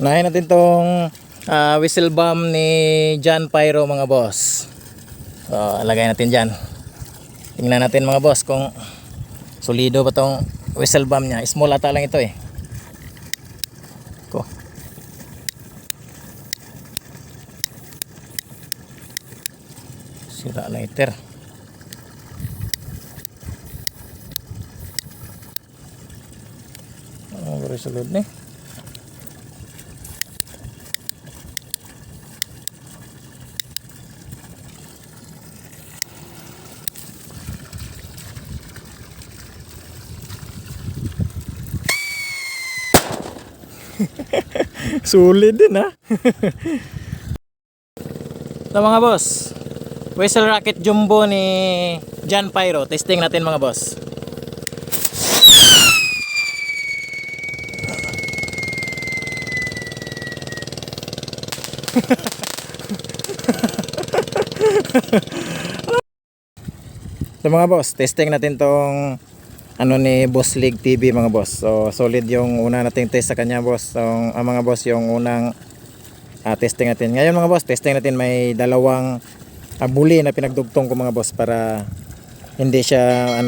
Unahin natin tong whistle bomb ni John Pyro mga boss. So, lagay natin dyan. Tingnan natin mga boss kung solido ba tong whistle bomb nya. Small ata lang ito eh. Ko. Sira lighter. Oh, very solid nih. Sulit din ha. Ito mga boss, whistle rocket jumbo ni John Pyro. Testing natin mga boss. Ito mga boss, testing natin tong ano ni Boss League TV mga boss. So solid yung una nating test sa kanya boss. So mga boss yung unang testing natin. Ngayon mga boss, testing natin may dalawang buli na pinagdugtong ko mga boss para hindi siya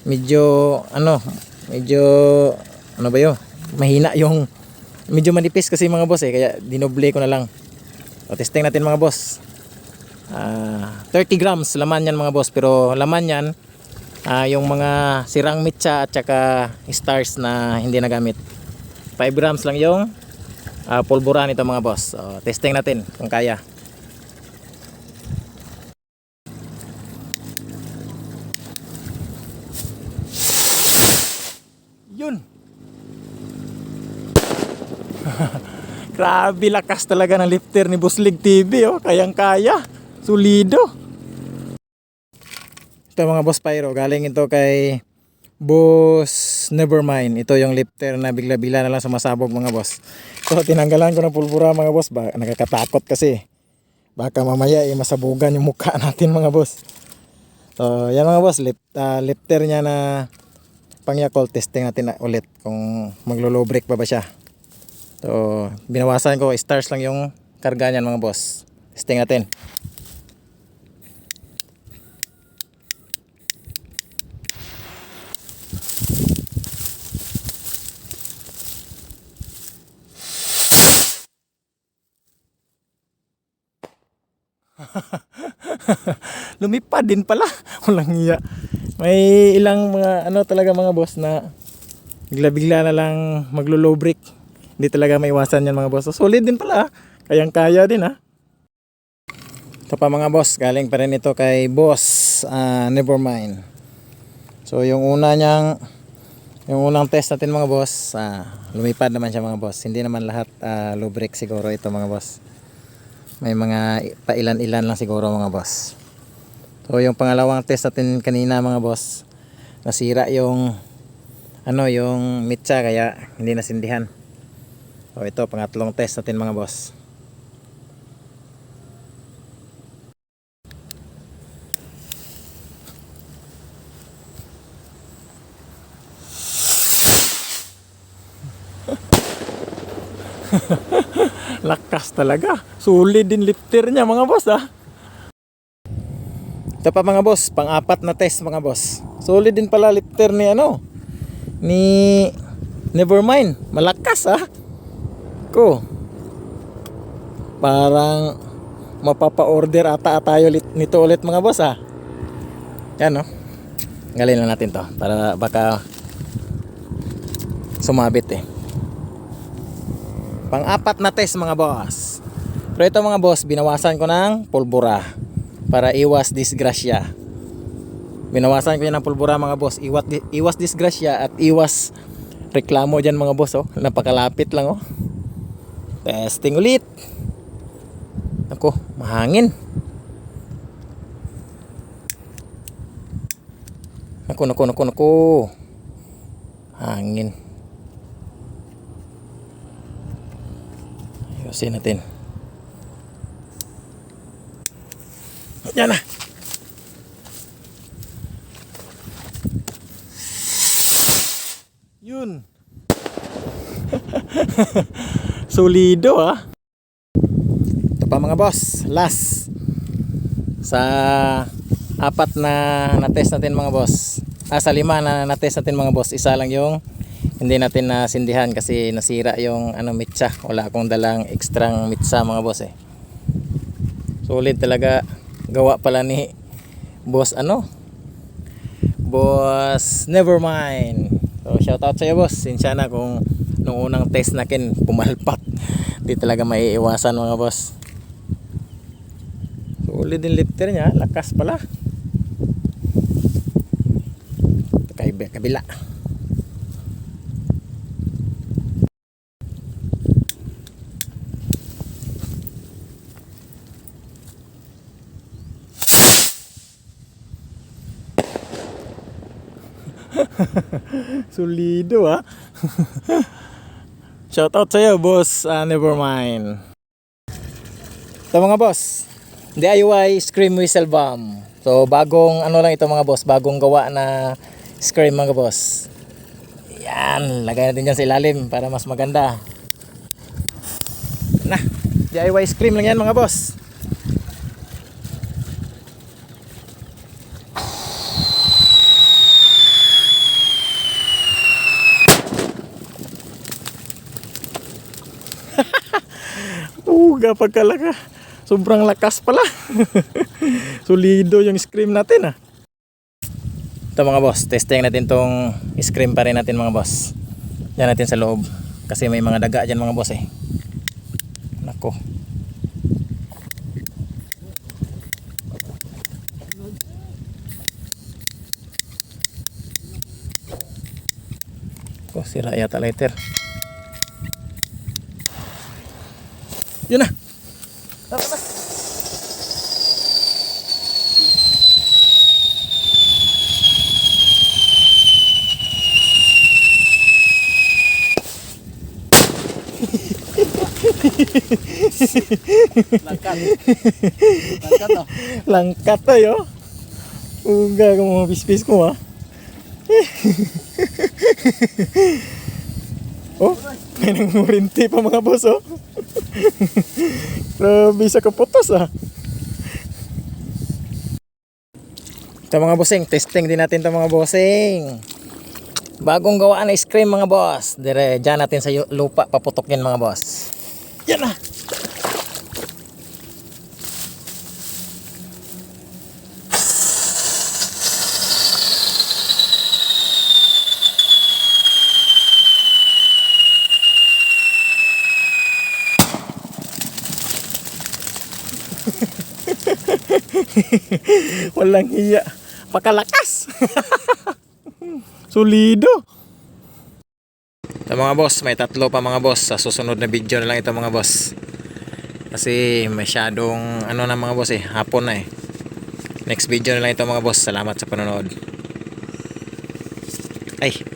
medyo ba yun? Mahina yung medyo manipis kasi mga boss eh, kaya dinoble ko na lang. So testing natin mga boss. 30 grams laman yan mga boss, pero laman yan yung mga sirang mitsa at saka stars na hindi nagamit. 5 grams lang yung pulbura nito mga boss. So, testing natin kung kaya. Yun. Grabe lakas talaga ng lifter ni Boss League TV oh, kayang kaya. Solido. Ito mga boss Pyro, galing ito kay Boss Nevermind. Ito yung lifter na bigla-bigla na lang sumasabog mga boss. So tinanggalan ko ng pulbura mga boss. Nakakatakot kasi. Baka mamaya masabugan yung mukha natin mga boss. So yan mga boss, lifter niya na pang Yakult. Testing natin ulit kung maglo-low brake pa ba siya. So binawasan ko, stars lang yung karga niyan mga boss. Testing natin. Lumipad din pala. Walang iya. May ilang mga talaga mga boss na bigla-bigla na lang maglo-low brake. Hindi talaga maiwasan yan mga boss. So, solid din pala. Kayang kaya din ha. Ito pa mga boss, galing pa rin ito kay Boss Nevermind. So yung unang test natin mga boss, lumipad naman siya mga boss. Hindi naman lahat low brake siguro ito mga boss. May mga pailan-ilan lang siguro mga boss. So yung pangalawang test natin kanina mga boss, nasira yung yung mitsa kaya hindi nasindihan. So ito pangatlong test natin mga boss. Lakas talaga. Solid din lifter niya mga boss ha. Ito pa mga boss, pang-apat na test mga boss. Solid din pala lifter ni ni Nevermind. Malakas ha. Parang mapapa-order ata tayo nito ulit mga boss ha. Yan Galin lang natin to para baka sumabit eh. Pang-apat na test mga boss. Pero ito mga boss, binawasan ko ng pulbura para iwas disgrasya. Binawasan ko yan ng pulbura mga boss. Iwas disgrasya at iwas reklamo dyan mga boss Napakalapit lang Testing ulit. Ako, mahangin. Naku. Hangin. Ayusin natin. Yan na. Yun. Solido ah. Ito pa mga boss, last sa apat na test natin mga boss. Sa 5 na test natin mga boss, isa lang yung hindi natin nasindihan kasi nasira yung mitsa. Wala akong dalang extrang mitsa mga boss eh. Solid talaga gawa pala ni boss boss Nevermind. So shout out sa iyo boss. Sinsya na kung nung unang test natin pumalpak. Di talaga maiiwasan mga boss. Solid din lifter niya, lakas pala. Kabila. Solido ah. Shout out sa'yo boss, Nevermind. Ito mga boss, DIY Scream Whistle Bomb. So bagong lang ito mga boss, bagong gawa na scream mga boss. Yan, lagay natin dyan sa ilalim para mas maganda. Na, DIY scream lang yan mga boss. Pagkalaka sobrang lakas pala. Solido yung scream natin ah. Ito mga boss, testing natin tong scream pa rin natin mga boss. Yan natin sa loob kasi may mga daga dyan mga boss eh. Nako, sira yata lighter. Yun na. Langkat tayo. Uga ka mga pispis ko ha. Oh, may nangurinti pa mga boss oh. Grabe sa kaputos ah. Ito mga bossing, testing din natin ito mga bossing. Bagong gawaan na scream mga boss. Dire, dyan natin sa lupa paputokin mga boss. Yan na. Walang hiya, pakalakas. Solido. Ito mga boss, may 3 pa mga boss. Sa susunod na video na lang ito mga boss. Kasi masyadong na mga boss eh, hapon na eh. Next video na lang ito mga boss. Salamat sa panonood. Ay.